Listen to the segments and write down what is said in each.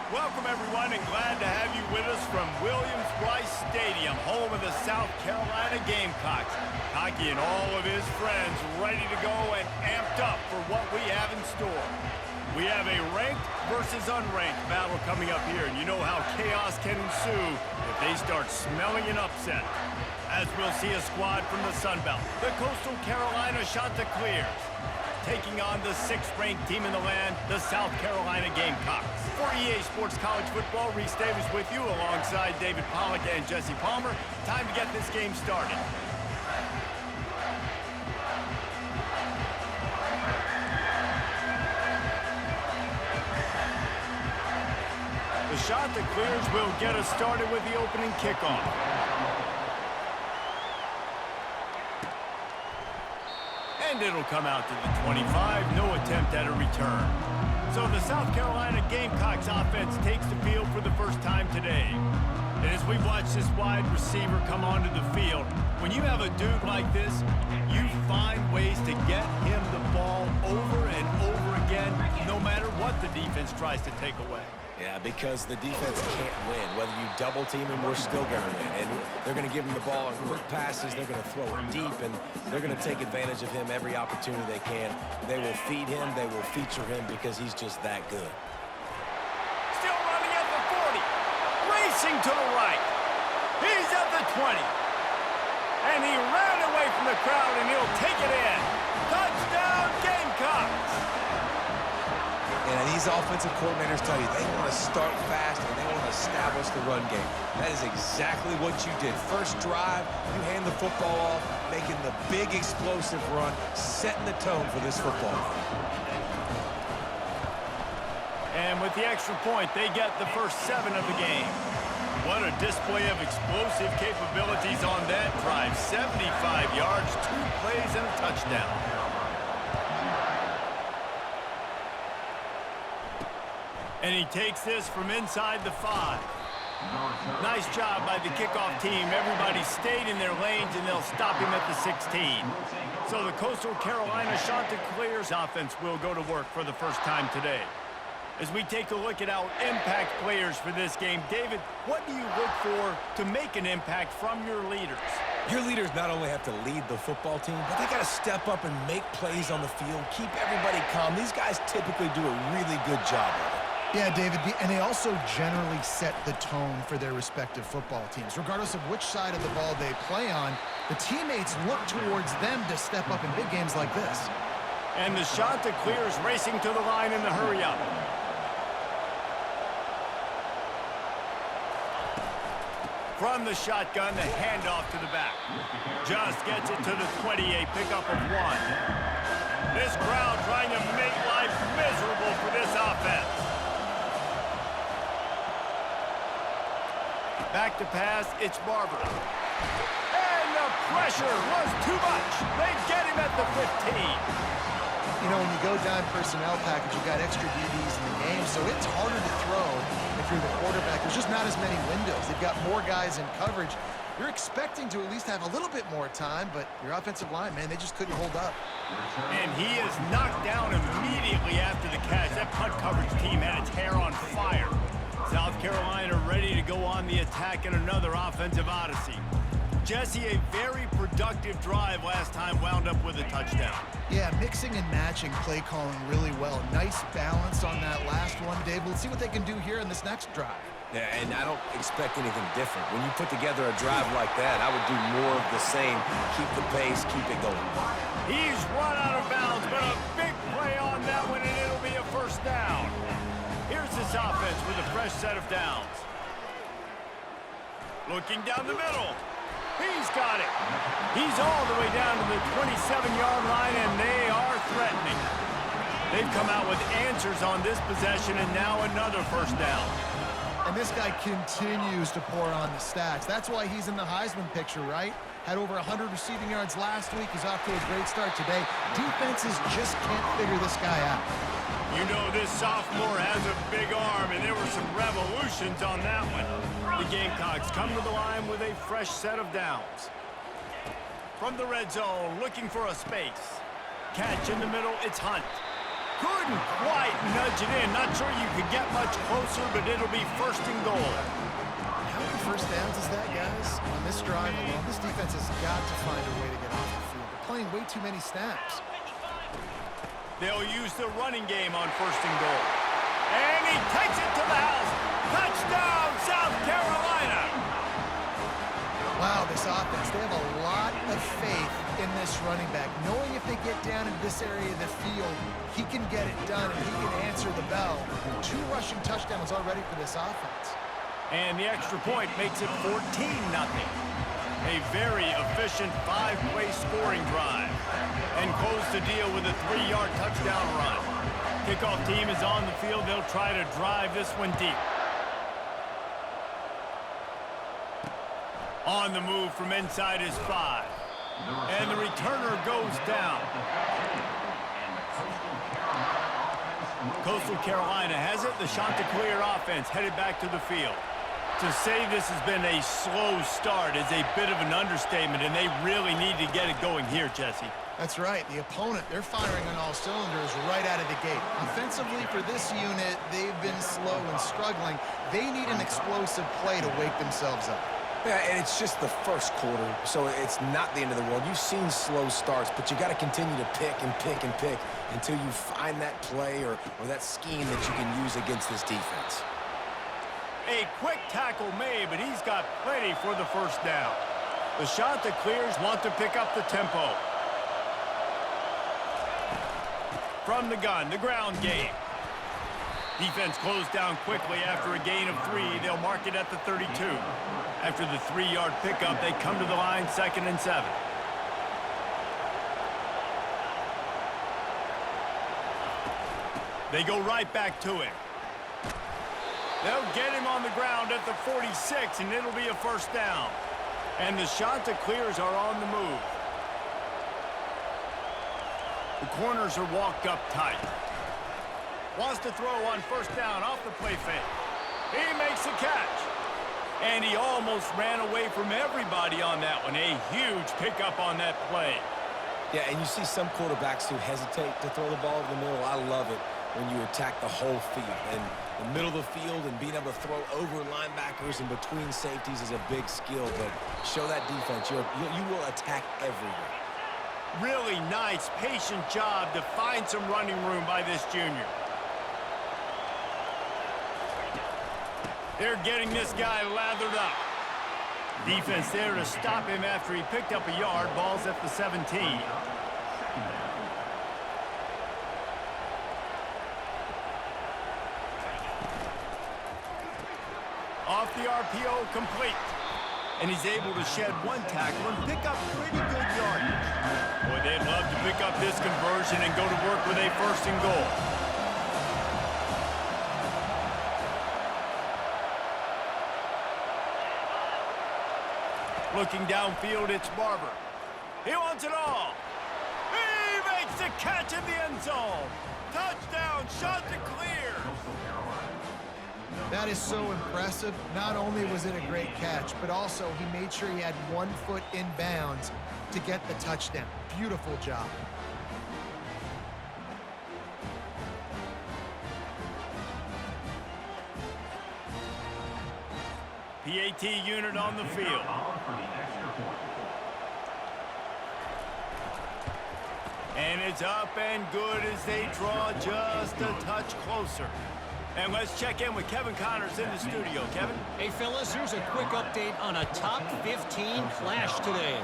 Welcome, everyone, and glad to have you with us from Williams-Brice Stadium, home of the South Carolina Gamecocks. Hockey and all of his friends ready to go and amped up for what we have in store. We have a ranked versus unranked battle coming up here, and you know how chaos can ensue if they start smelling an upset. As we'll see a squad from the Sun Belt, the Coastal Carolina Chanticleers, taking on the 6th-ranked team in the land, the South Carolina Gamecocks. For EA Sports College Football, Reese Davis with you alongside David Pollack and Jesse Palmer. Time to get this game started. The Chanticleers will get us started with the opening kickoff. And it'll come out to the 25, no attempt at a return. So the South Carolina Gamecocks offense takes the field for the first time today. And as we watch this wide receiver come onto the field, when you have a dude like this, you find ways to get him the ball over and over again, no matter what the defense tries to take away. Yeah, because the defense can't win. Whether you double team him, we're still going to win. And they're going to give him the ball in quick passes. They're going to throw it deep, and they're going to take advantage of him every opportunity they can. They will feed him. They will feature him because he's just that good. Still running at the 40. Racing to the right. He's at the 20. And he ran away from the crowd, and he'll take it in. Touchdown, Gamecocks! And these offensive coordinators tell you they want to start fast and they want to establish the run game. That is exactly what you did. First drive, you hand the football off, making the big explosive run, setting the tone for this football. And with the extra point, they get the first 7 of the game. What a display of explosive capabilities on that drive. 75 yards, 2 plays, and a touchdown. And he takes this from inside the 5. Nice job by the kickoff team. Everybody stayed in their lanes, and they'll stop him at the 16. So the Coastal Carolina Chanticleers offense will go to work for the first time today. As we take a look at our impact players for this game, David, what do you look for to make an impact from your leaders? Your leaders not only have to lead the football team, but they got to step up and make plays on the field, keep everybody calm. These guys typically do a really good job of it. Yeah, David, and they also generally set the tone for their respective football teams. Regardless of which side of the ball they play on, the teammates look towards them to step up in big games like this. And the Chanticleers racing to the line in the hurry-up. From the shotgun, the handoff to the back. Just gets it to the 28, pickup of 1. This crowd trying to make life miserable for this offense. Back to pass, it's Barber. And the pressure was too much. They get him at the 15. You know, when you go down personnel package, you've got extra DBs in the game, so it's harder to throw if you're the quarterback. There's just not as many windows. They've got more guys in coverage. You're expecting to at least have a little bit more time, but your offensive line, man, they just couldn't hold up. And he is knocked down immediately after the catch. That punt coverage team had its hair on fire. South Carolina ready to go on the attack in another offensive odyssey. Jesse, a very productive drive last time wound up with a touchdown. Yeah, mixing and matching play calling really well. Nice balance on that last one, Dave. Let's see what they can do here in this next drive. Yeah, and I don't expect anything different. When you put together a drive like that, I would do more of the same. Keep the pace, keep it going. He's run out of bounds, but a big play on that one, and it'll be a first down. Here's this offense with a fresh set of downs. Looking down the middle. He's got it. He's all the way down to the 27-yard line, and they are threatening. They've come out with answers on this possession, and now another first down. And this guy continues to pour on the stats. That's why he's in the Heisman picture, right? Had over 100 receiving yards last week. He's off to a great start today. Defenses just can't figure this guy out. You know this sophomore has a big arm, and there were some revolutions on that one. The Gamecocks come to the line with a fresh set of downs. From the red zone, looking for a space. Catch in the middle, it's Hunt. Couldn't quite nudge it in. Not sure you could get much closer, but it'll be first and goal. How many first downs is that, guys? On this drive alone, this defense has got to find a way to get off the field. They're playing way too many snaps. They'll use the running game on first and goal. And he takes it to the house. Touchdown, South Carolina. Wow, this offense, they have a lot of faith in this running back, knowing if they get down into this area of the field, he can get it done and he can answer the bell. 2 rushing touchdowns already for this offense. And the extra point makes it 14-0. A very efficient 5-play scoring drive. And close the deal with a 3-yard touchdown run. Kickoff team is on the field. They'll try to drive this one deep. On the move from inside his 5. And the returner goes down. Coastal Carolina has it. The Chanticleer offense headed back to the field. To say this has been a slow start is a bit of an understatement, and they really need to get it going here, Jesse. That's right. The opponent, they're firing on all cylinders right out of the gate. Offensively, for this unit, they've been slow and struggling. They need an explosive play to wake themselves up. Yeah, and it's just the first quarter, so it's not the end of the world. You've seen slow starts, but you got to continue to pick and pick and pick until you find that play or that scheme that you can use against this defense. A quick tackle made, but he's got plenty for the first down. The Chanticleers want to pick up the tempo. From the gun, the ground game. Defense closed down quickly after a gain of 3. They'll mark it at the 32. After the 3-yard pickup, they come to the line, 2nd and 7. They go right back to it. They'll get him on the ground at the 46, and it'll be a first down. And the Chanticleers are on the move. The corners are walked up tight. Wants to throw on first down off the play fake. He makes the catch. And he almost ran away from everybody on that one. A huge pickup on that play. Yeah, and you see some quarterbacks who hesitate to throw the ball over the middle. I love it when you attack the whole field. And the middle of the field and being able to throw over linebackers and between safeties is a big skill. But show that defense. You will attack everywhere. Really nice, patient job to find some running room by this junior. They're getting this guy lathered up. Defense there to stop him after he picked up a yard. Ball's at the 17. Off the RPO, complete. And he's able to shed 1 tackle and pick up pretty good yardage. Boy, they'd love to pick up this conversion and go to work with a first and goal. Looking downfield, it's Barber. He wants it all. He makes the catch in the end zone. Touchdown, Chanticleer. That is so impressive. Not only was it a great catch, but also he made sure he had 1 foot in bounds to get the touchdown. Beautiful job. PAT unit on the field. And it's up and good as they draw just a touch closer. And let's check in with Kevin Connors in the studio. Kevin? Hey, fellas, here's a quick update on a top 15 clash today.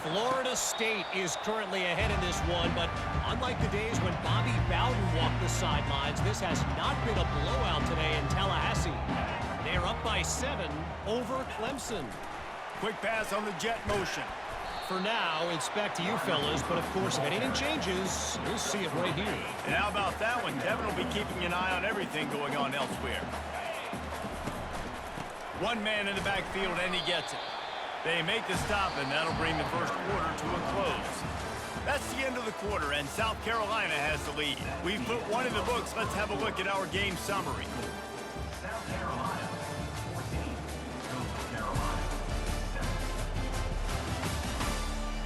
Florida State is currently ahead in this one, but unlike the days when Bobby Bowden walked the sidelines, this has not been a blowout today in Tallahassee. They're up by 7 over Clemson. Quick pass on the jet motion. For now, it's back to you fellas, but of course, if anything changes, you'll see it right here. And how about that one? Kevin will be keeping an eye on everything going on elsewhere. 1 man in the backfield, and he gets it. They make the stop, and that'll bring the first quarter to a close. That's the end of the quarter, and South Carolina has the lead. We've put 1 in the books. Let's have a look at our game summary. South Carolina 14, Coastal Carolina 7.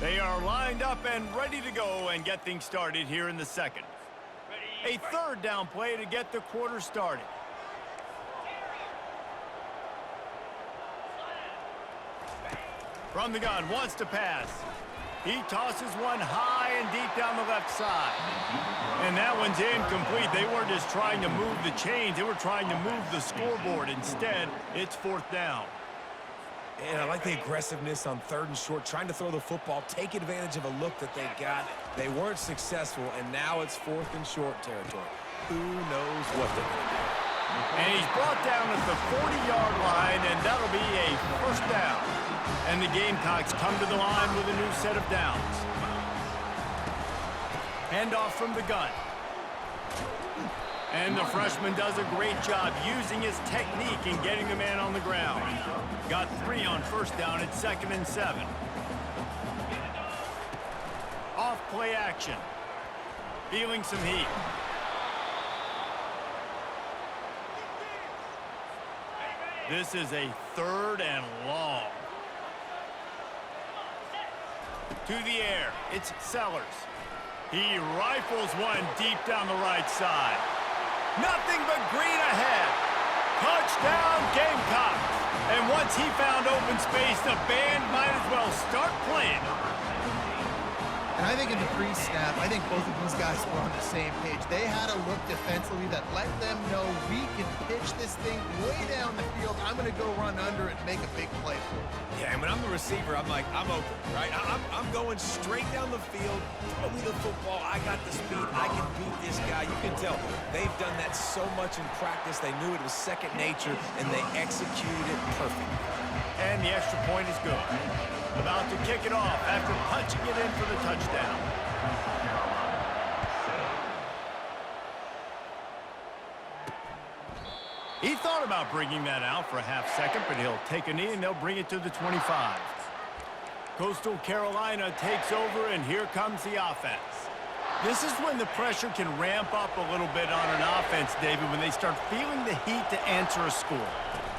They are lined up and ready to go and get things started here in the second. Ready, A third down play to get the quarter started. From the gun, wants to pass. He tosses one high and deep down the left side. And that one's incomplete. They weren't just trying to move the chains. They were trying to move the scoreboard. Instead, it's fourth down. And I like the aggressiveness on 3rd and short, trying to throw the football, take advantage of a look that they got. They weren't successful, and now it's 4th and short territory. Who knows what they're going to do? And he's brought down at the 40-yard line, and that'll be a first down. And the Gamecocks come to the line with a new set of downs. Handoff from the gun. And the freshman does a great job using his technique and getting the man on the ground. Got 3 on first down at 2nd and 7. Off play action. Feeling some heat. This is a 3rd and long. To the air, it's Sellers. He rifles one deep down the right side. Nothing but green ahead. Touchdown, Gamecocks. And once he found open space, the band might as well start playing. And I think in the pre-snap, I think both of these guys were on the same page. They had a look defensively that let them know we can pitch this thing way down the field. I'm going to go run under it and make a big play for it. Yeah, and when I'm the receiver, I'm like, I'm open, right? I'm going straight down the field. Throw me the football. I got the speed. I can beat this guy. You can tell they've done that so much in practice. They knew it was second nature, and they executed it perfectly. And the extra point is good. About to kick it off after punching it in for the touchdown. He thought about bringing that out for a half second, but he'll take a knee and they'll bring it to the 25. Coastal Carolina takes over, and here comes the offense. This is when the pressure can ramp up a little bit on an offense, David, when they start feeling the heat to answer a score.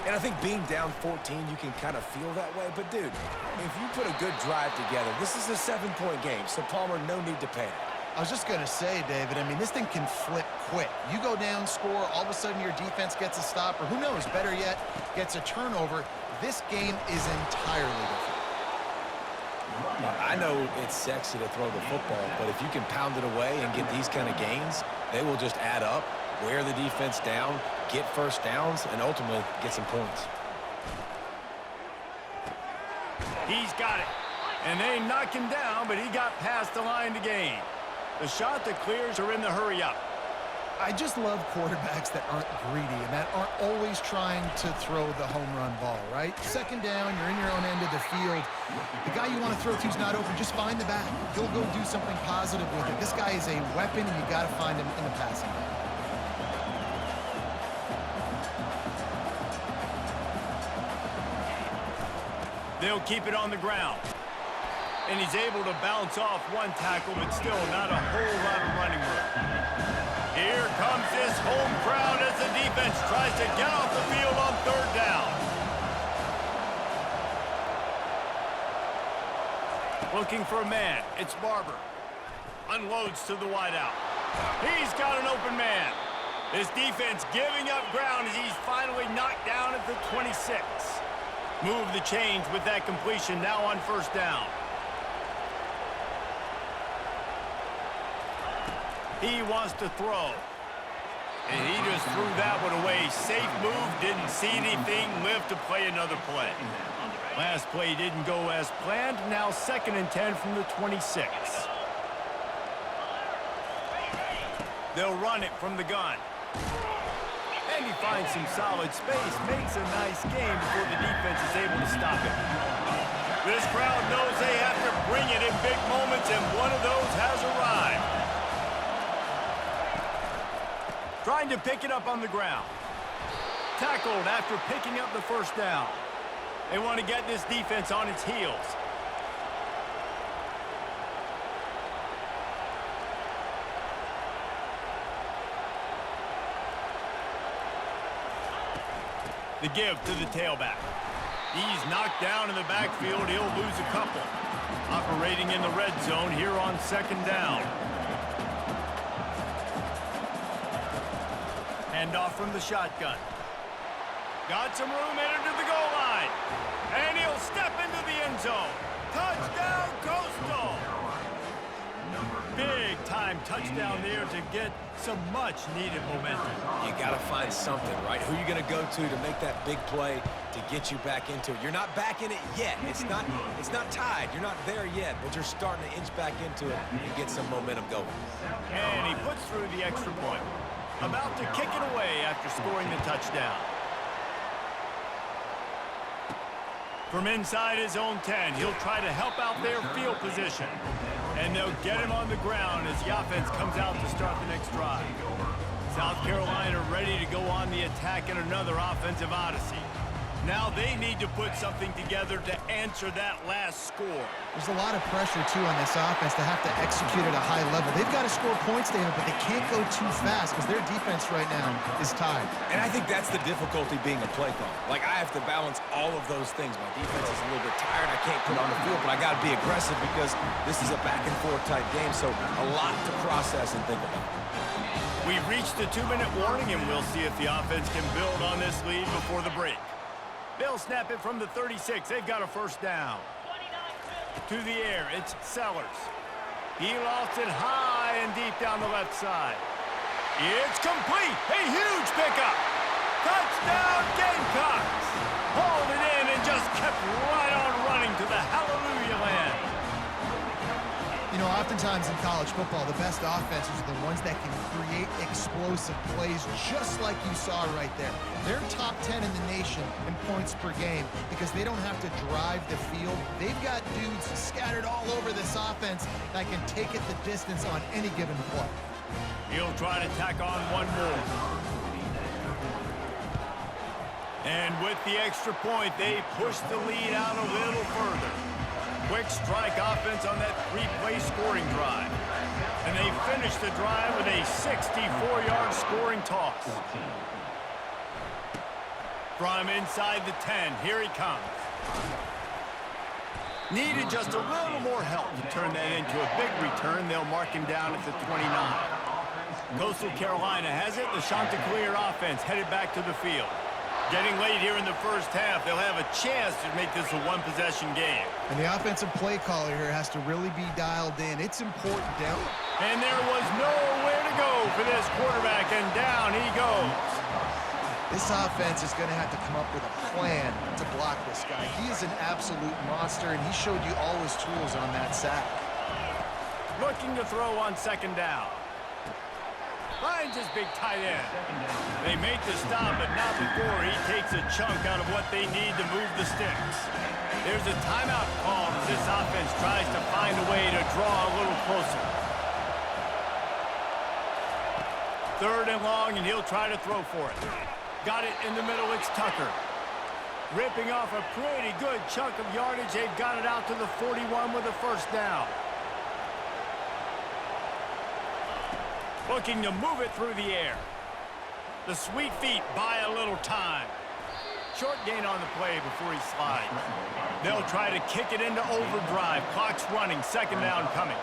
And I think being down 14, you can kind of feel that way. But, dude, if you put a good drive together, this is a 7-point game, so Palmer, no need to panic. I was just going to say, David, I mean, this thing can flip quick. You go down, score, all of a sudden your defense gets a stop, or who knows, better yet, gets a turnover. This game is entirely different. I know it's sexy to throw the football, but if you can pound it away and get these kind of gains, they will just add up, wear the defense down, get first downs, and ultimately get some points. He's got it. And they knock him down, but he got past the line to gain. The shot that clears are in the hurry-up. I just love quarterbacks that aren't greedy and that aren't always trying to throw the home run ball, right? Second down, you're in your own end of the field. The guy you want to throw to is not open. Just find the back. He'll go do something positive with it. This guy is a weapon, and you got to find him in the passing game. They'll keep it on the ground. And he's able to bounce off one tackle, but still not a whole lot of running room. Here comes this home crowd as the defense tries to get off the field on third down. Looking for a man. It's Barber. Unloads to the wideout. He's got an open man. This defense giving up ground as he's finally knocked down at the 26. Move the chains with that completion now on first down. He wants to throw. And he just threw that one away. Safe move, didn't see anything, lived to play another play. Last play didn't go as planned. Now 2nd and 10 from the 26. They'll run it from the gun. And he finds some solid space, makes a nice game before the defense is able to stop it. This crowd knows they have to bring it in big moments, and one of those has arrived. Trying to pick it up on the ground. Tackled after picking up the first down. They want to get this defense on its heels. The give to the tailback. He's knocked down in the backfield. He'll lose a couple. Operating in the red zone here on 2nd down. Handoff from the shotgun. Got some room headed to the goal line. And he'll step into the end zone. Touchdown, Coastal! Big-time touchdown there to get some much-needed momentum. You got to find something, right? Who are you going to go to make that big play to get you back into it? You're not back in it yet. It's not tied. You're not there yet, but you're starting to inch back into it and get some momentum going. And he puts through the extra point. About to kick it away after scoring the touchdown. From inside his own 10, he'll try to help out their field position. And they'll get him on the ground as the offense comes out to start the next drive. South Carolina ready to go on the attack in another offensive odyssey. Now they need to put something together to answer that last score. There's a lot of pressure, too, on this offense to have to execute at a high level. They've got to score points, David, but they can't go too fast because their defense right now is tied. And I think that's the difficulty being a play caller. Like, I have to balance all of those things. My defense is a little bit tired. I can't put on the field, but I got to be aggressive because this is a back-and-forth type game, so a lot to process and think about. We've reached the 2-minute warning, and we'll see if the offense can build on this lead before the break. They'll snap it from the 36. They've got a first down. To the air, it's Sellers. He lofts it high and deep down the left side. It's complete. A huge pickup. Touchdown, Gamecocks. Hauled it in and just kept right on running to the hallelujah land. You know, oftentimes in college football, the best offenses are the ones that can create explosive plays just like you saw right there. They're top 10 in the nation in points per game because they don't have to drive the field. They've got dudes scattered all over this offense that can take it the distance on any given play. He'll try to tack on one more. And with the extra point, they push the lead out a little further. Quick strike offense on that 3-play scoring drive. And they finish the drive with a 64-yard scoring toss. From inside the 10, here he comes. Needed just a little more help to turn that into a big return. They'll mark him down at the 29. Coastal Carolina has it. The Chanticleer offense headed back to the field. Getting late here in the first half, they'll have a chance to make this a one-possession game. And the offensive play caller here has to really be dialed in. It's important down. And there was nowhere to go for this quarterback, and down he goes. This offense is going to have to come up with a plan to block this guy. He is an absolute monster, and he showed you all his tools on that sack. Looking to throw on second down. Finds his big tight end. They make the stop, but not before he takes a chunk out of what they need to move the sticks. There's a timeout call as this offense tries to find a way to draw a little closer. Third and long, and he'll try to throw for it. Got it in the middle, it's Tucker. Ripping off a pretty good chunk of yardage. They've got it out to the 41 with a first down. Looking to move it through the air. The sweet feet buy a little time. Short gain on the play before he slides. They'll try to kick it into overdrive. Clock's running, second down coming.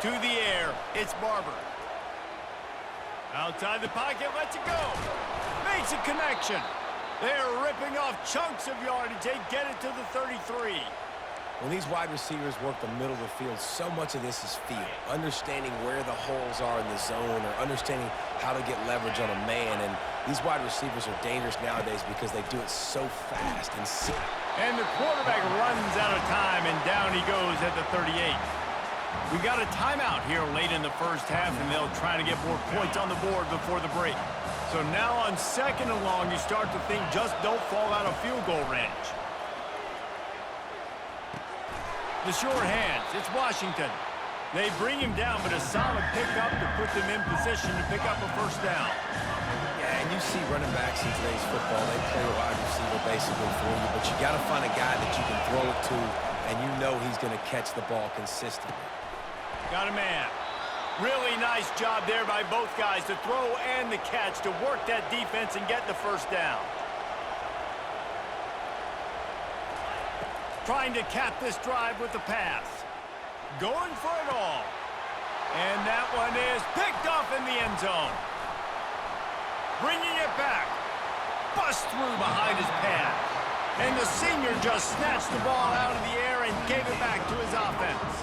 To the air, it's Barber. Outside the pocket, lets it go. Makes a connection. They're ripping off chunks of yardage. They get it to the 33. When these wide receivers work the middle of the field, so much of this is feel. Understanding where the holes are in the zone or understanding how to get leverage on a man. And these wide receivers are dangerous nowadays because they do it so fast and see. And the quarterback runs out of time, and down he goes at the 38. We got a timeout here late in the first half, and they'll try to get more points on the board before the break. So now on second and long, you start to think just don't fall out of field goal range. The short hands, it's Washington. They bring him down, but a solid pickup to put them in position to pick up a first down. Yeah, and you see running backs in today's football, they play a wide receiver basically for you, but you got to find a guy that you can throw it to, and you know he's going to catch the ball consistently. Got a man. Really nice job there by both guys to throw and the catch to work that defense and get the first down. Trying to cap this drive with the pass. Going for it all. And that one is picked off in the end zone. Bringing it back. Bust through behind his pad. And the senior just snatched the ball out of the air and gave it back to his offense.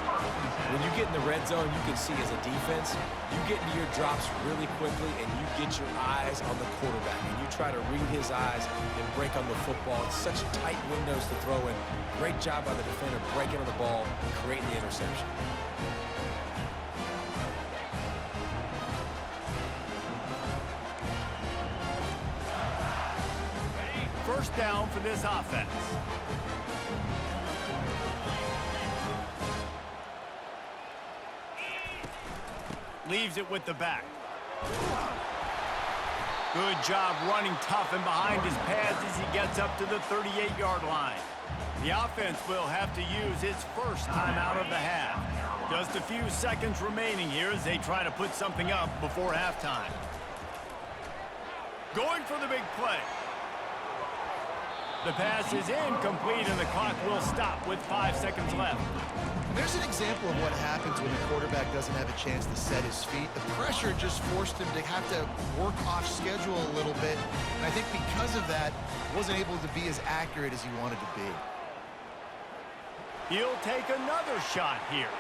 When you get in the red zone, you can see as a defense, you get into your drops really quickly and you get your eyes on the quarterback. And you try to read his eyes and break on the football. It's such tight windows to throw in. Great job by the defender breaking on the ball, creating the interception. First down for this offense. Leaves it with the back. Good job running tough and behind his pads as he gets up to the 38-yard line. The offense will have to use its first timeout of the half. Just a few seconds remaining here as they try to put something up before halftime. Going for the big play. The pass is incomplete, and the clock will stop with 5 seconds left. There's an example of what happens when the quarterback doesn't have a chance to set his feet. The pressure just forced him to have to work off schedule a little bit, and I think because of that, wasn't able to be as accurate as he wanted to be. He'll take another shot here.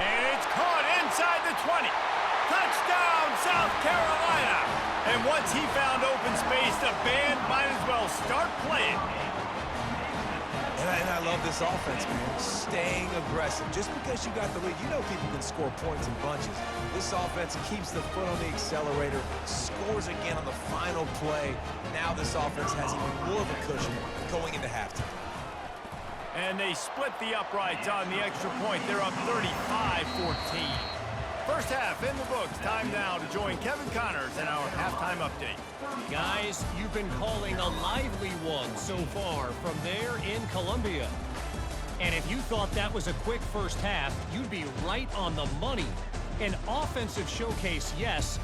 And it's caught inside the 20. Touchdown, South Carolina! And once he found open space, the band might as well start playing. And I love this offense, man. Staying aggressive. Just because you got the lead, you know people can score points in bunches. This offense keeps the foot on the accelerator, scores again on the final play. Now this offense has even more of a cushion going into halftime. And they split the uprights on the extra point. They're up 35-14. First half in the books. Time now to join Kevin Connors in our halftime update. Guys, you've been calling a lively one so far from there in Columbia. And if you thought that was a quick first half, you'd be right on the money. An offensive showcase, yes,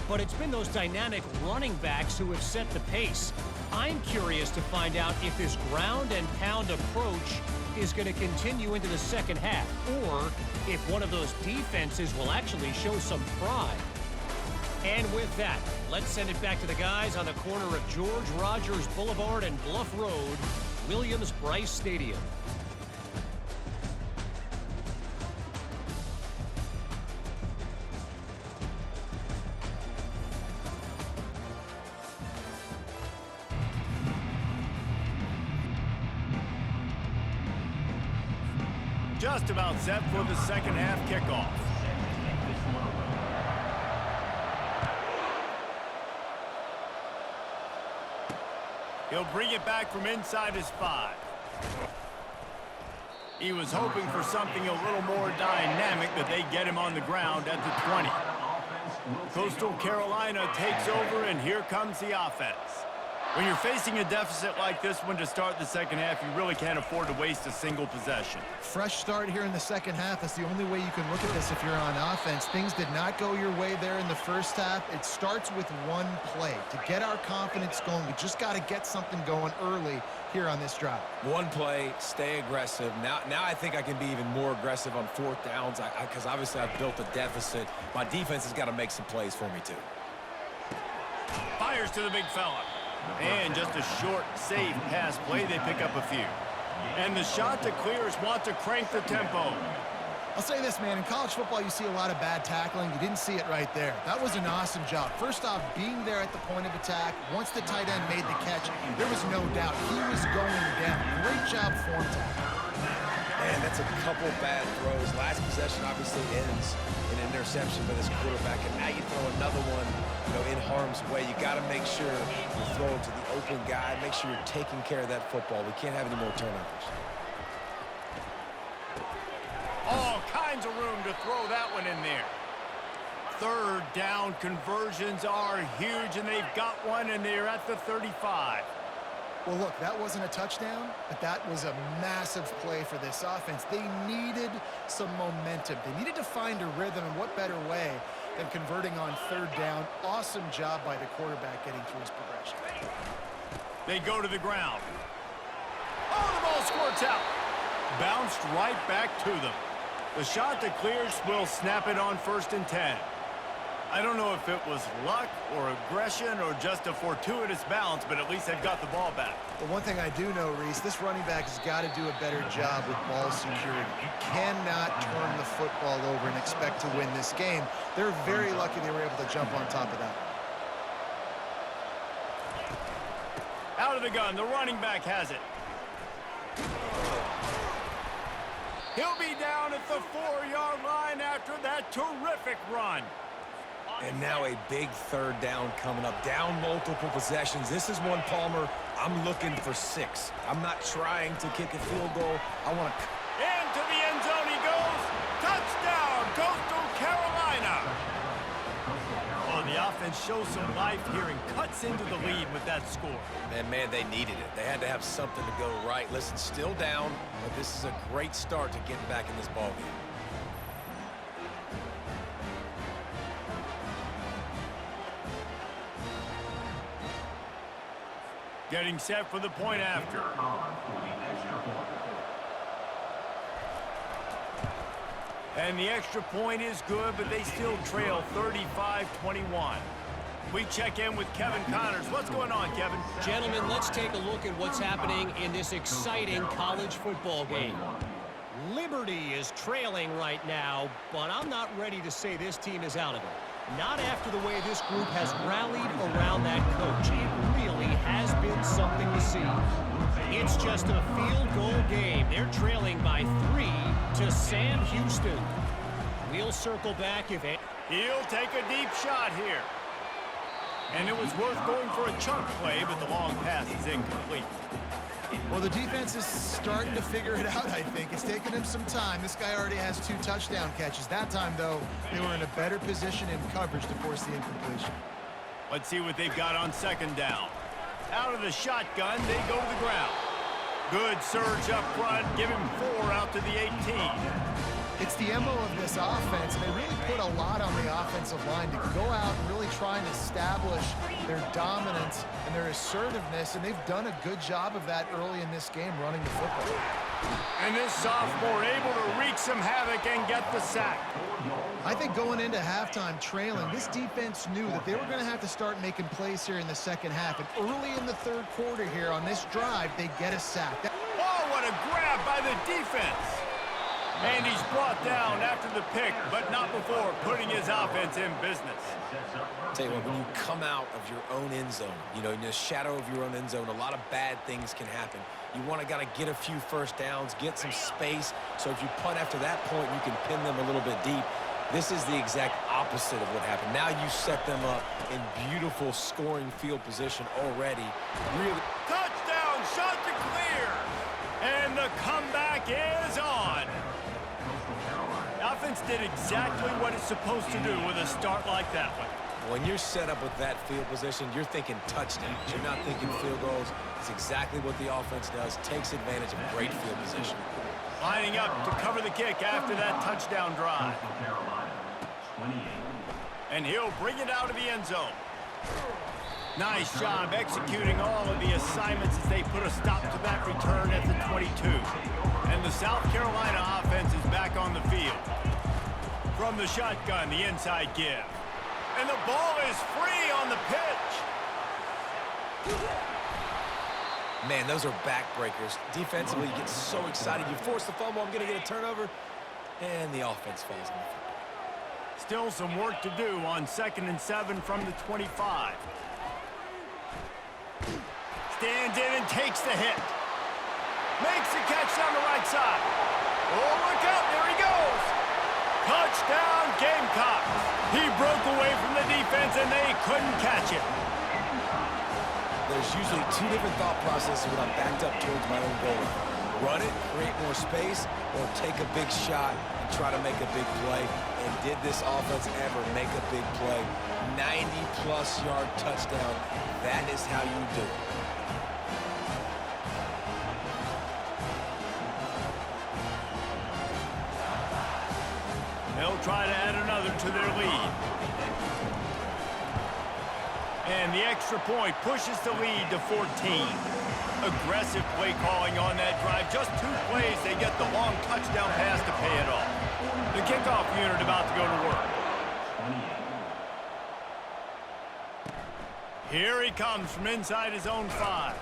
but it's been those dynamic running backs who have set the pace. I'm curious to find out if this ground and pound approach is going to continue into the second half, or if one of those defenses will actually show some pride. And with that, let's send it back to the guys on the corner of George Rogers Boulevard and Bluff Road, Williams-Brice Stadium. Just about set for the second half kickoff. He'll bring it back from inside his 5. He was hoping for something a little more dynamic, but they get him on the ground at the 20. Coastal Carolina takes over, and here comes the offense. When you're facing a deficit like this one to start the second half, you really can't afford to waste a single possession. Fresh start here in the second half. That's the only way you can look at this if you're on offense. Things did not go your way there in the first half. It starts with one play. To get our confidence going, we just got to get something going early here on this drive. One play, stay aggressive. Now I think I can be even more aggressive on fourth downs because obviously I've built a deficit. My defense has got to make some plays for me too. Fires to the big fella. And just a short, safe pass play. They pick up a few. And the shot to clears want to crank the tempo. I'll say this, man. In college football, you see a lot of bad tackling. You didn't see it right there. That was an awesome job. First off, being there at the point of attack. Once the tight end made the catch, there was no doubt he was going down. Great job form tackle. Man, that's a couple bad throws. Last possession obviously ends in an interception by this quarterback, and now you throw another one, in harm's way. You got to make sure you throw it to the open guy. Make sure you're taking care of that football. We can't have any more turnovers. All kinds of room to throw that one in there. Third down conversions are huge, and they've got one, and they're at the 35. Well, look, that wasn't a touchdown, but that was a massive play for this offense. They needed some momentum. They needed to find a rhythm, and what better way than converting on third down. Awesome job by the quarterback getting through his progression. They go to the ground. Oh, the ball squirts out. Bounced right back to them. The shot that clears will snap it on 1st and 10. I don't know if it was luck or aggression or just a fortuitous bounce, but at least they've got the ball back. But one thing I do know, Reese, this running back has got to do a better job with ball security. You cannot turn the football over and expect to win this game. They're very lucky they were able to jump on top of that. Out of the gun, the running back has it. He'll be down at the 4-yard line after that terrific run. And now a big 3rd down coming up. Down multiple possessions. This is one, Palmer, I'm looking for 6. I'm not trying to kick a field goal. I want to... Into the end zone he goes. Touchdown, Coastal Carolina. Oh, the offense shows some life here and cuts into the lead with that score. And, man, they needed it. They had to have something to go right. Listen, still down, but this is a great start to getting back in this ballgame. Getting set for the point after. And the extra point is good, but they still trail 35-21. We check in with Kevin Connors. What's going on, Kevin? Gentlemen, let's take a look at what's happening in this exciting college football game. Liberty is trailing right now, but I'm not ready to say this team is out of it. Not after the way this group has rallied around that coach. It really has been something to see. It's just a field goal game. They're trailing by 3 to Sam Houston. We'll circle back if it... He'll take a deep shot here. And it was worth going for a chunk play, but the long pass is incomplete. Well, the defense is starting to figure it out, I think. It's taken him some time. This guy already has 2 touchdown catches. That time, though, they were in a better position in coverage to force the incompletion. Let's see what they've got on 2nd down. Out of the shotgun, they go to the ground. Good surge up front. Give him 4 out to the 18. It's the MO of this offense, and they really put a lot on the offensive line to go out and really try and establish their dominance and their assertiveness, and they've done a good job of that early in this game running the football. And this sophomore able to wreak some havoc and get the sack. I think going into halftime trailing, this defense knew that they were going to have to start making plays here in the 2nd half, and early in the 3rd quarter here on this drive, they get a sack. Oh, what a grab by the defense. And he's brought down after the pick, but not before putting his offense in business. Tell you what, when you come out of your own end zone, you know, in the shadow of your own end zone, a lot of bad things can happen. You want to gotta get a few 1st downs, get some space, so if you punt after that point, you can pin them a little bit deep. This is the exact opposite of what happened. Now you set them up in beautiful scoring field position already. Really. Touchdown, shot to clear. And the comeback is on. The offense did exactly what it's supposed to do with a start like that one. When you're set up with that field position, you're thinking touchdowns. You're not thinking field goals. It's exactly what the offense does. Takes advantage of great field position. Lining up to cover the kick after that touchdown drive. And he'll bring it out of the end zone. Nice job executing all of the assignments as they put a stop to that return at the 22. And the South Carolina offense is back on the field. From the shotgun, the inside give. And the ball is free on the pitch. Man, those are backbreakers. Defensively, you get so excited. You force the fumble, I'm going to get a turnover, and the offense falls on the football. Still some work to do on 2nd and 7 from the 25. Stands in and takes the hit. Makes the catch down the right side. Oh, look out, there he goes. Touchdown, Gamecocks. He broke away from the defense, and they couldn't catch it. There's usually 2 different thought processes when I'm backed up towards my own goal. Run it, create more space, or take a big shot and try to make a big play. And did this offense ever make a big play? 90-plus yard touchdown. That is how you do it. They'll try to add another to their lead. And the extra point pushes the lead to 14. Aggressive play calling on that drive. Just 2 plays, they get the long touchdown pass to pay it off. The kickoff unit about to go to work. Here he comes from inside his own 5.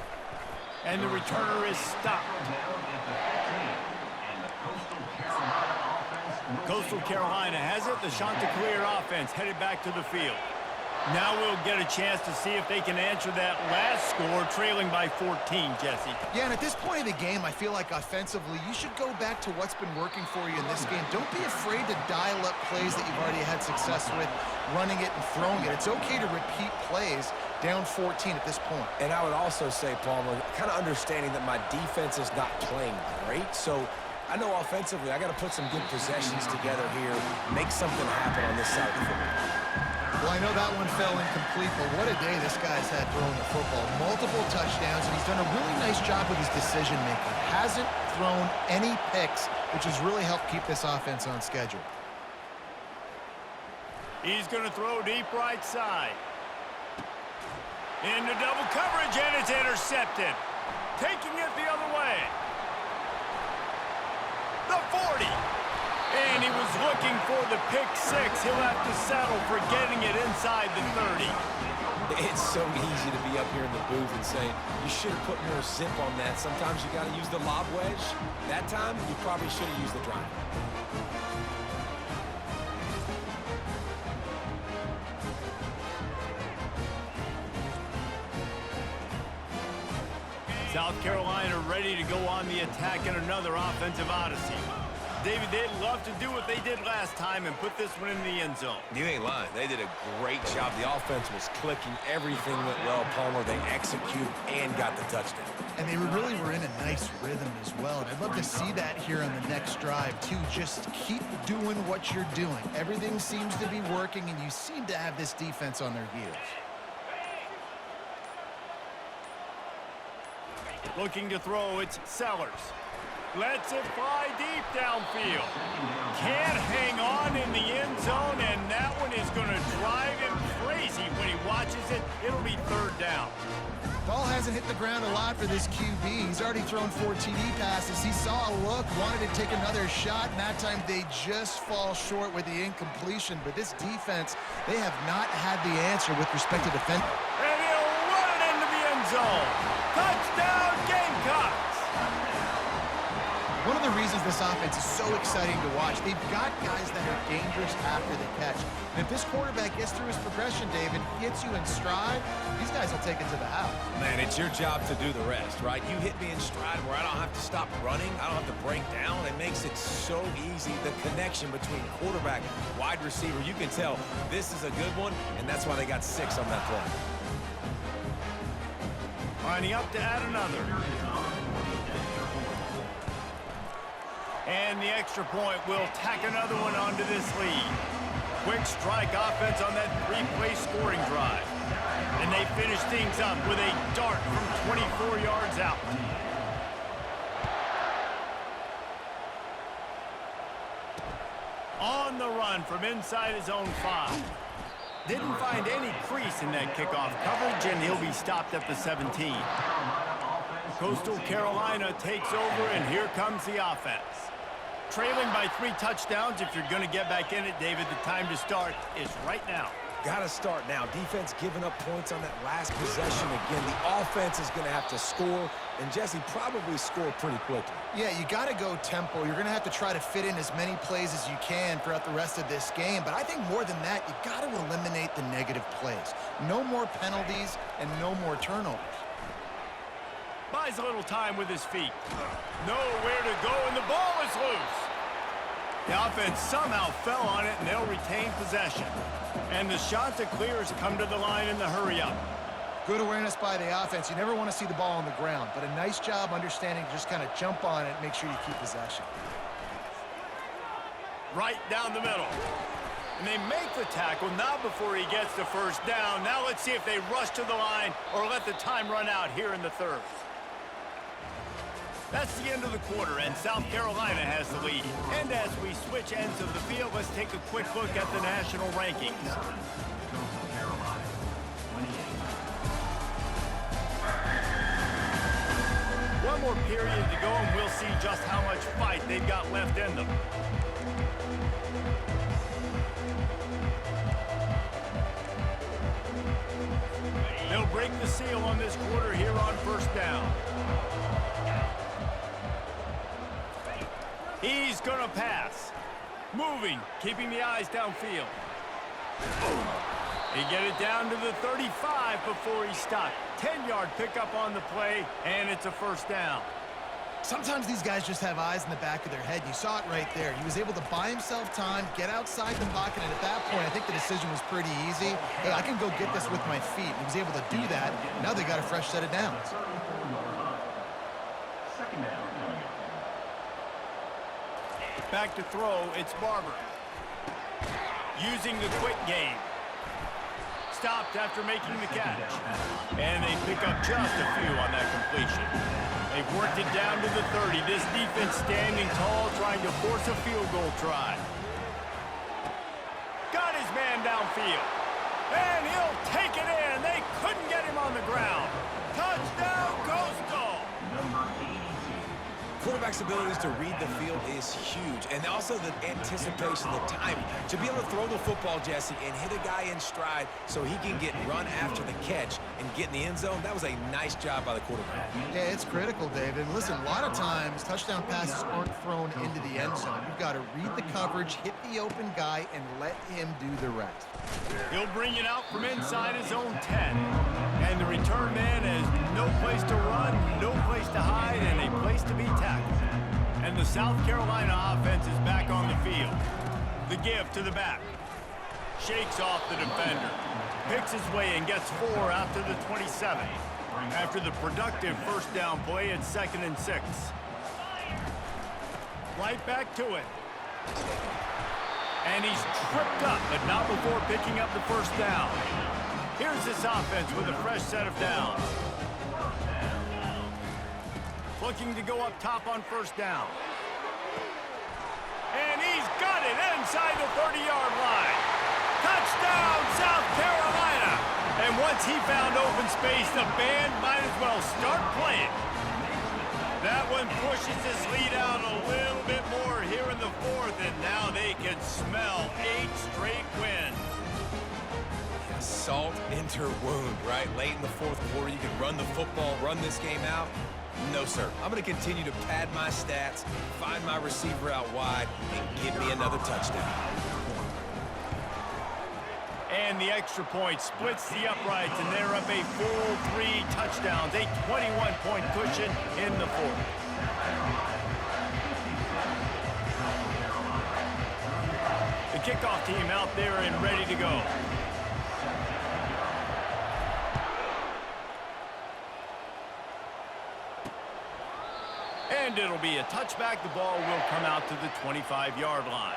And the returner is stopped. Coastal Carolina has it. The Chanticleer offense headed back to the field. Now we'll get a chance to see if they can answer that last score, trailing by 14, Jesse. Yeah, and at this point of the game, I feel like offensively, you should go back to what's been working for you in this game. Don't be afraid to dial up plays that you've already had success with, running it and throwing it. It's okay to repeat plays down 14 at this point. And I would also say, Palmer, kind of understanding that my defense is not playing great, so I know offensively I got to put some good possessions together here, make something happen on this side of the football. Well, I know that one fell incomplete, but what a day this guy's had throwing the football. Multiple touchdowns, and he's done a really nice job with his decision-making. Hasn't thrown any picks, which has really helped keep this offense on schedule. He's going to throw deep right side. Into double coverage, and it's intercepted. Taking it the other way. The 40. And he was looking for the pick 6. He'll have to settle for getting it inside the 30. It's so easy to be up here in the booth and say, you should have put more zip on that. Sometimes you got to use the lob wedge. That time, you probably should have used the drive. South Carolina ready to go on the attack in another offensive odyssey. David, they'd love to do what they did last time and put this one in the end zone. You ain't lying. They did a great job. The offense was clicking. Everything went well, Palmer. They executed and got the touchdown. And they really were in a nice rhythm as well. And I'd love to see that here on the next drive, too. Just keep doing what you're doing. Everything seems to be working, and you seem to have this defense on their heels. Looking to throw, it's Sellers. Lets it fly deep downfield. Can't hang on in the end zone, and that one is going to drive him crazy when he watches it. It'll be 3rd down. Ball hasn't hit the ground a lot for this QB. He's already thrown 4 TD passes. He saw a look, wanted to take another shot, and that time they just fall short with the incompletion. But this defense, they have not had the answer with respect to defense. And he'll run it into the end zone. Touchdown, Gamecocks! One of the reasons this offense is so exciting to watch, they've got guys that are dangerous after the catch. And if this quarterback gets through his progression, David, hits you in stride, these guys will take it to the house. Man, it's your job to do the rest, right? You hit me in stride where I don't have to stop running. I don't have to break down. It makes it so easy. The connection between quarterback and wide receiver, you can tell this is a good one, and that's why they got 6 on that play. Lining up to add another. And the extra point will tack another one onto this lead. Quick strike offense on that 3-play scoring drive. And they finish things up with a dart from 24 yards out. On the run from inside his own 5. Didn't find any crease in that kickoff coverage, and he'll be stopped at the 17. Coastal Carolina takes over, and here comes the offense. Trailing by 3 touchdowns. If you're going to get back in it, David, the time to start is right now. Got to start now. Defense giving up points on that last possession again. The offense is going to have to score, and Jesse probably score pretty quickly. Yeah, you got to go tempo. You're going to have to try to fit in as many plays as you can throughout the rest of this game. But I think more than that, you got to eliminate the negative plays. No more penalties and no more turnovers. Buys a little time with his feet. Nowhere to go, and the ball is loose. The offense somehow fell on it, and they'll retain possession. And the Chanticleers come to the line in the hurry-up. Good awareness by the offense. You never want to see the ball on the ground, but a nice job understanding to just kind of jump on it and make sure you keep possession. Right down the middle. And they make the tackle, not before he gets the 1st down. Now let's see if they rush to the line or let the time run out here in the 3rd. That's the end of the quarter, and South Carolina has the lead. And as we switch ends of the field, let's take a quick look at the national rankings. One more period to go, and we'll see just how much fight they've got left in them. They'll break the seal on this quarter here on first down. He's going to pass. Moving, keeping the eyes downfield. He get it down to the 35 before he stopped. 10-yard pickup on the play, and it's a first down. Sometimes these guys just have eyes in the back of their head. You saw it right there. He was able to buy himself time, get outside the pocket, and at that point, I think the decision was pretty easy. Hey, I can go get this with my feet. He was able to do that. Now they got a fresh set of downs. Second down. Back to throw, it's Barber. Using the quick game. Stopped after making the catch. And they pick up just a few on that completion. They've worked it down to the 30. This defense standing tall, trying to force a field goal try. Got his man downfield. And he'll take it in. They couldn't get him on the ground. Touchdown, Coastal! Number 82. Quarterback's abilities to read the field is huge, and also the anticipation, the timing. To be able to throw the football, Jesse, and hit a guy in stride so he can get run after the catch and get in the end zone, that was a nice job by the quarterback. Yeah, it's critical, David. And listen, a lot of times, touchdown passes aren't thrown into the end zone. You've got to read the coverage, hit the open guy, and let him do the rest. He'll bring it out from inside his own 10. And the return man has no place to run, no place to hide, and a place to be tackled. And the South Carolina offense is back on the field. The give to the back. Shakes off the defender. Picks his way and gets 4 out to the 27. After the productive first down play, it's 2nd and 6. Right back to it. And he's tripped up, but not before picking up the first down. Here's this offense with a fresh set of downs. Looking to go up top on first down. And he's got it inside the 30-yard line. Touchdown, South Carolina! And once he found open space, the band might as well start playing. That one pushes this lead out a little bit more here in the 4th, and now they can smell 8 straight wins. Salt into wound, right? Late in the 4th quarter, you can run the football, run this game out. No, sir. I'm going to continue to pad my stats, find my receiver out wide, and give me another touchdown. And the extra point splits the uprights, and they're up a full 3 touchdowns, a 21-point cushion in the 4th. The kickoff team out there and ready to go. And it'll be a touchback. The ball will come out to the 25-yard line.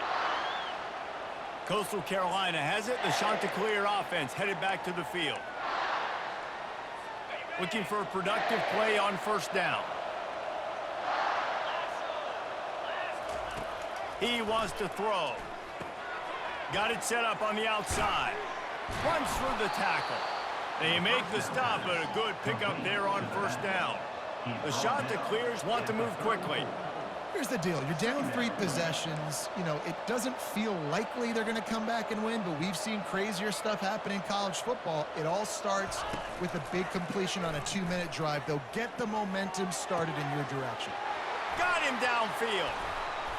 Coastal Carolina has it. The Chanticleer offense headed back to the field. Looking for a productive play on first down. He wants to throw. Got it set up on the outside. Runs through the tackle. They make the stop, but a good pickup there on first down. The Chanticleers want to move quickly. Here's the deal. You're down 3 possessions. You know, it doesn't feel likely they're going to come back and win, but we've seen crazier stuff happen in college football. It all starts with a big completion on a 2-minute drive. They'll get the momentum started in your direction. Got him downfield.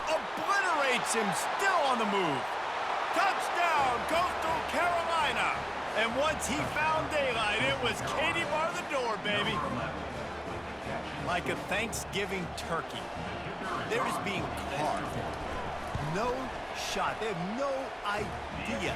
Obliterates him, still on the move. Touchdown, Coastal Carolina. And once he found daylight, it was Katie bar the door, baby. Like a Thanksgiving turkey. They're just being carved. No shot. They have no idea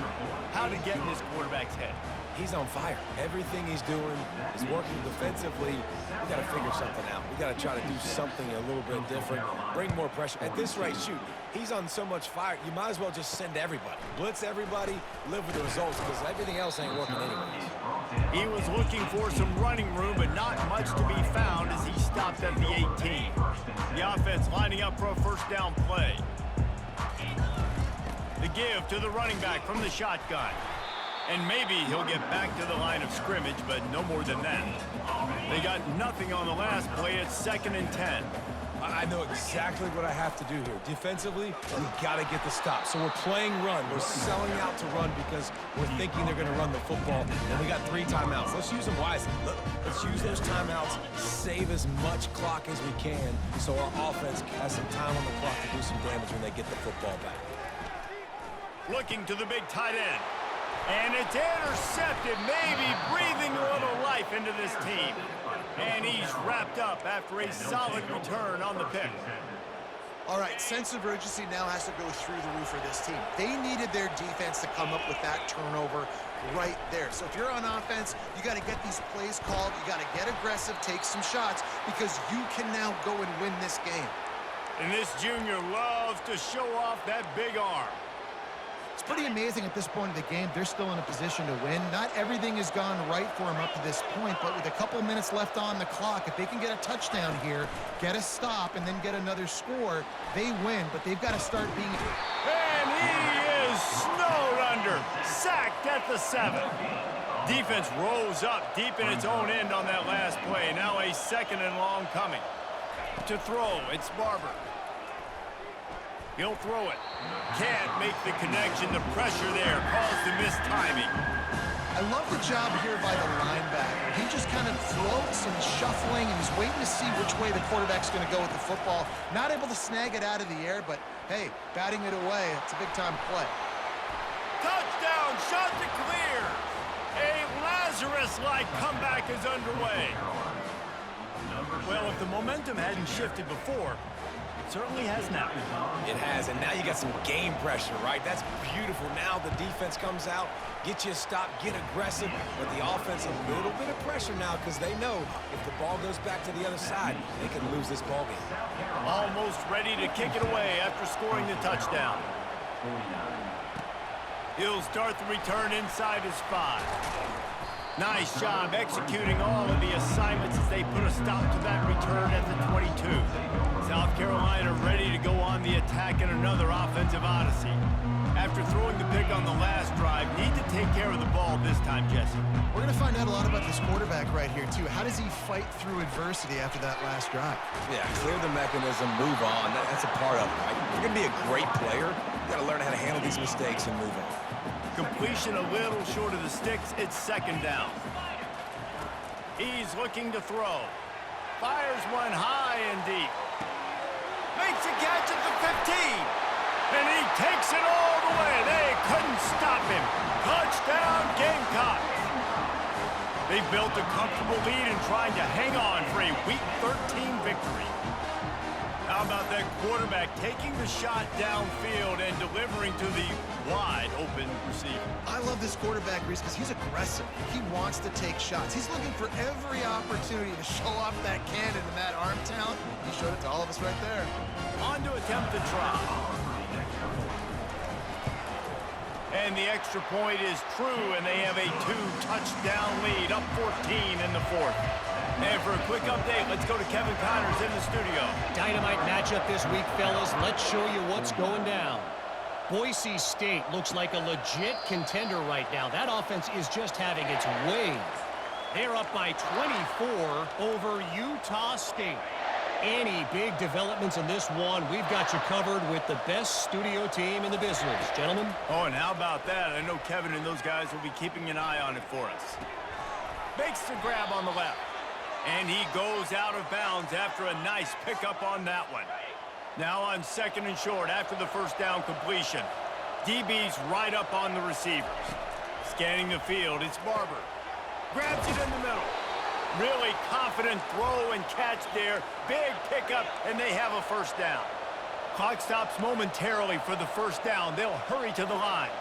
how to get in this quarterback's head. He's on fire. Everything he's doing is working defensively. We got to figure something out. We got to try to do something a little bit different. Bring more pressure. At this rate, shoot, he's on so much fire, you might as well just send everybody. Blitz everybody, live with the results, because everything else ain't working anyways. He was looking for some running room, but not much to be found as he stopped at the 18. The offense lining up for a first down play. The give to the running back from the shotgun. And maybe he'll get back to the line of scrimmage, but no more than that. They got nothing on the last play. It's 2nd and 10. I know exactly what I have to do here. Defensively, we got to get the stop. So we're playing run. We're selling out to run because we're thinking they're going to run the football. And we got 3 timeouts. Let's use them wisely. Let's use those timeouts, save as much clock as we can so our offense has some time on the clock to do some damage when they get the football back. Looking to the big tight end. And it's intercepted, maybe breathing a little life into this team. And he's wrapped up after a solid return on the pick. All right, sense of urgency now has to go through the roof for this team. They needed their defense to come up with that turnover right there. So if you're on offense, you got to get these plays called. You got to get aggressive, take some shots, because you can now go and win this game. And this junior loves to show off that big arm. It's pretty amazing at this point of the game, they're still in a position to win. Not everything has gone right for them up to this point, but with a couple minutes left on the clock, if they can get a touchdown here, get a stop, and then get another score, they win, but they've got to start being... And he is snowed under, sacked at the 7. Defense rose up deep in its own end on that last play. Now a 2nd and long coming. To throw, it's Barber. He'll throw it. Can't make the connection. The pressure there caused the missed timing. I love the job here by the linebacker. He just kind of floats and shuffling, and he's waiting to see which way the quarterback's going to go with the football. Not able to snag it out of the air, but, hey, batting it away, it's a big-time play. Touchdown, shot to clear. A Lazarus-like comeback is underway. Well, if the momentum hadn't shifted before, certainly has now. It has, and now you got some game pressure, right? That's beautiful. Now the defense comes out, get you a stop, get aggressive, but the offense a little bit of pressure now because they know if the ball goes back to the other side, they can lose this ball game. Almost ready to kick it away after scoring the touchdown. He'll start the return inside his 5. Nice job executing all of the assignments as they put a stop to that return at the 22. South Carolina ready to go on the attack in another offensive odyssey. After throwing the pick on the last drive, need to take care of the ball this time, Jesse. We're going to find out a lot about this quarterback right here, too. How does he fight through adversity after that last drive? Yeah, clear the mechanism, move on. That's a part of it, right? If you're going to be a great player, you got to learn how to handle these mistakes and move on. Completion a little short of the sticks. It's 2nd down. He's looking to throw. Fires one high and deep. Makes a catch at the 15. And he takes it all the way. They couldn't stop him. Touchdown, Gamecocks. They've built a comfortable lead and trying to hang on for a Week 13 victory. How about that quarterback taking the shot downfield and delivering to the wide-open receiver? I love this quarterback, Reese, because he's aggressive. He wants to take shots. He's looking for every opportunity to show off that cannon and that arm talent. He showed it to all of us right there. On to attempt the try. And the extra point is true, and they have a 2-touchdown lead, up 14 in the 4th. And for a quick update, let's go to Kevin Connors in the studio. Dynamite matchup this week, fellas. Let's show you what's going down. Boise State looks like a legit contender right now. That offense is just having its way. They're up by 24 over Utah State. Any big developments in this one, we've got you covered with the best studio team in the business. Gentlemen? Oh, and how about that? I know Kevin and those guys will be keeping an eye on it for us. Makes the grab on the left. And he goes out of bounds after a nice pickup on that one. Now on 2nd and short after the 1st down completion. DB's right up on the receivers. Scanning the field, it's Barber. Grabs it in the middle. Really confident throw and catch there. Big pickup, and they have a 1st down. Clock stops momentarily for the 1st down. They'll hurry to the line.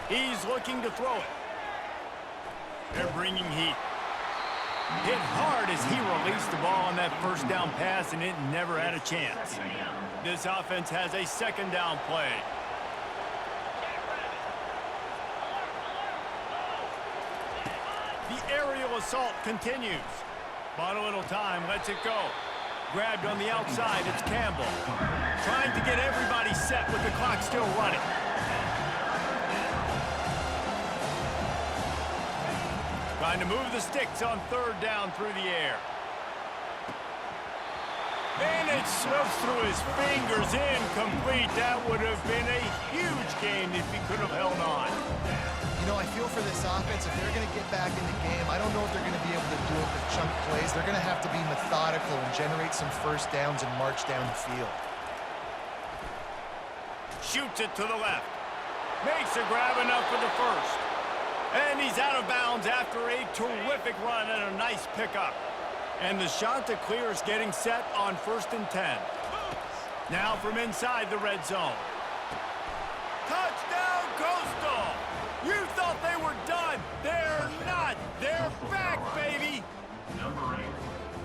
He's looking to throw it. They're bringing heat. Hit hard as he released the ball on that 1st down pass, and it never had a chance. This offense has a 2nd down play. The aerial assault continues. Bought a little time, lets it go. Grabbed on the outside, it's Campbell. Trying to get everybody set with the clock still running. Trying to move the sticks on third down through the air. And it slips through his fingers, incomplete. That would have been a huge gain if he could have held on. You know, I feel for this offense, if they're going to get back in the game, I don't know if they're going to be able to do it with chunk plays. They're going to have to be methodical and generate some first downs and march down the field. Shoots it to the left. Makes a grab enough for the first. And he's out of bounds after a terrific run and a nice pickup. And the shot to clear is getting set on 1st and 10. Now from inside the red zone. Touchdown, Coastal! You thought they were done. They're not. They're back, baby. Number 8.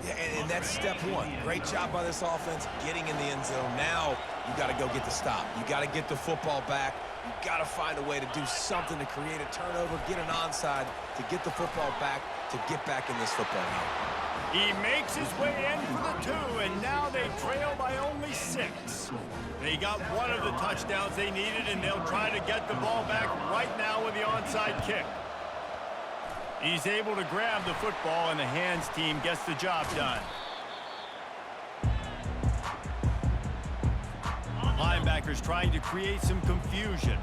Yeah, and that's step one. Great job by this offense getting in the end zone. Now you got to go get the stop. You got to get the football back. You got to find a way to do something to create a turnover, get an onside, to get the football back, to get back in this football game. He makes his way in for the 2, and now they trail by only 6. They got one of the touchdowns they needed, and they'll try to get the ball back right now with the onside kick. He's able to grab the football, and the hands team gets the job done. Linebackers trying to create some confusion.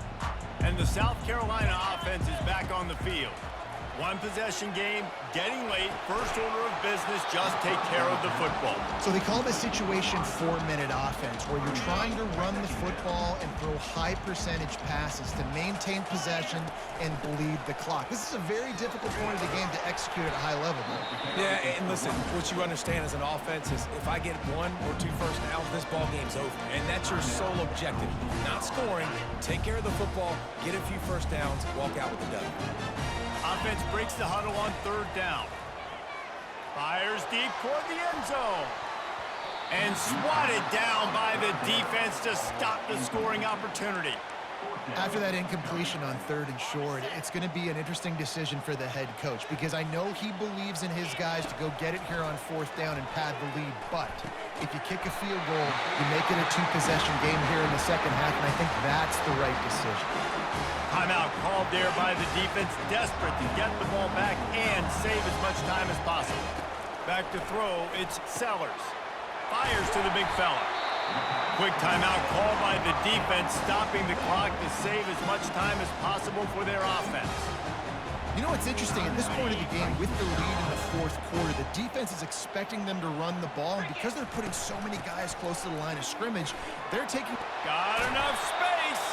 And the South Carolina offense is back on the field. One possession game, getting late, first order of business, just take care of the football. So they call this situation 4-minute offense, where you're trying to run the football and throw high percentage passes to maintain possession and bleed the clock. This is a very difficult point of the game to execute at a high level. Yeah, and listen, what you understand as an offense is if I get 1 or 2 first downs, this ball game's over. And that's your sole objective. Not scoring, take care of the football, get a few first downs, walk out with the W. Offense breaks the huddle on 3rd down. Fires deep toward the end zone. And swatted down by the defense to stop the scoring opportunity. After that incompletion on 3rd and short, it's going to be an interesting decision for the head coach, because I know he believes in his guys to go get it here on 4th down and pad the lead. But if you kick a field goal, you make it a 2-possession game here in the second half, and I think that's the right decision. Timeout called there by the defense, desperate to get the ball back and save as much time as possible. Back to throw, it's Sellers. Fires to the big fella. Quick timeout called by the defense, stopping the clock to save as much time as possible for their offense. You know what's interesting? At this point of the game, with the lead in the 4th quarter, the defense is expecting them to run the ball, and because they're putting so many guys close to the line of scrimmage, they're taking... Got enough space!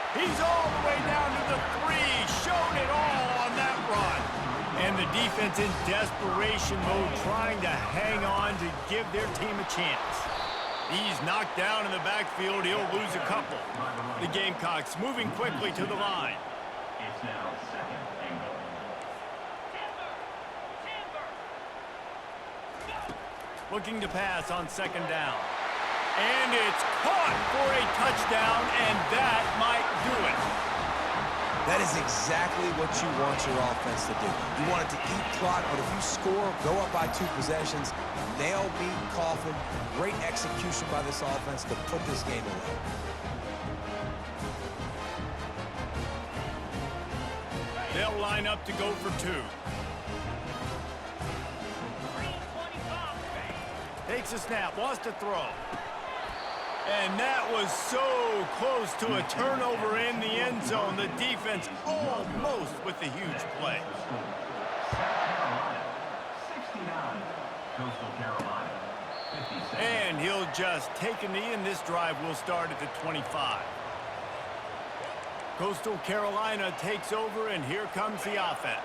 He's all the way down to the 3, showed it all on that run. And the defense in desperation mode, trying to hang on to give their team a chance. He's knocked down in the backfield. He'll lose a couple. The Gamecocks moving quickly to the line. It's now 2nd and goal. Looking to pass on 2nd down. And it's caught for a touchdown, and that might do it. That is exactly what you want your offense to do. You want it to eat clock, but if you score, go up by 2 possessions, nail, beat, coffin. Great execution by this offense to put this game away. They'll line up to go for 2. Takes a snap, wants to throw. And that was so close to a turnover in the end zone. The defense almost with the huge play. South Carolina, 69. Coastal Carolina, 57. And he'll just take a knee, and this drive will start at the 25. Coastal Carolina takes over, and here comes the offense.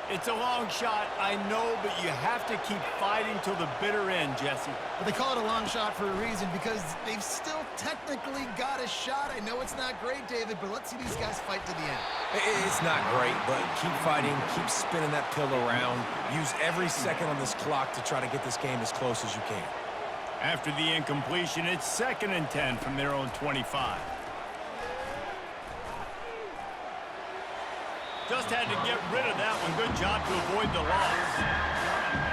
It's a long shot, I know, but you have to keep fighting till the bitter end, Jesse. But they call it a long shot for a reason, because they've still technically got a shot. I know it's not great, David, but let's see these guys fight to the end. It's not great, but keep fighting, keep spinning that pill around. Use every second on this clock to try to get this game as close as you can. After the incompletion, it's 2nd and 10 from their own 25. Just had to get rid of that one. Good job to avoid the loss.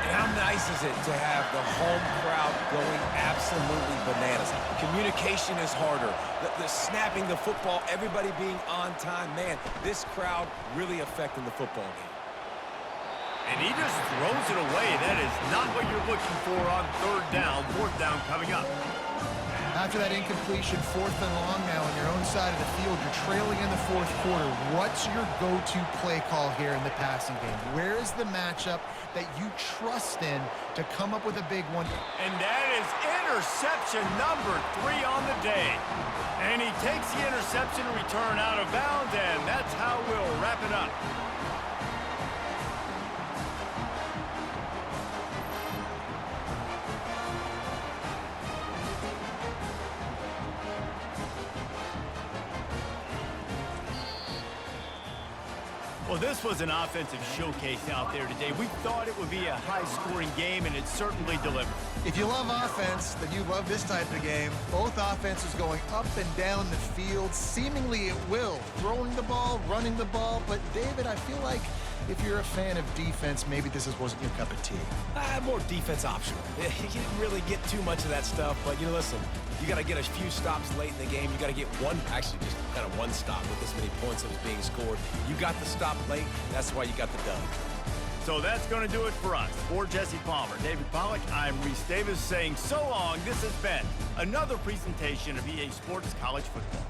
And how nice is it to have the home crowd going absolutely bananas? Communication is harder. The snapping the football, everybody being on time. Man, this crowd really affecting the football game. And he just throws it away. That is not what you're looking for on third down. Fourth down coming up. After that incompletion, 4th and long now on your own side of the field, you're trailing in the 4th quarter. What's your go-to play call here in the passing game? Where is the matchup that you trust in to come up with a big one? And that is interception number 3 on the day. And he takes the interception return out of bounds, and that's how we'll wrap it up. Well, this was an offensive showcase out there today. We thought it would be a high-scoring game, and it certainly delivered. If you love offense, then you love this type of game. Both offenses going up and down the field, seemingly at will. Throwing the ball, running the ball. But, David, I feel like if you're a fan of defense, maybe this wasn't your cup of tea. More defense optional. You didn't really get too much of that stuff, but, listen, you got to get a few stops late in the game. You got to get just kind of one stop with this many points that was being scored. You got the stop late. That's why you got the dub. So that's going to do it for us. For Jesse Palmer, David Pollack, I'm Reese Davis saying so long. This has been another presentation of EA Sports College Football.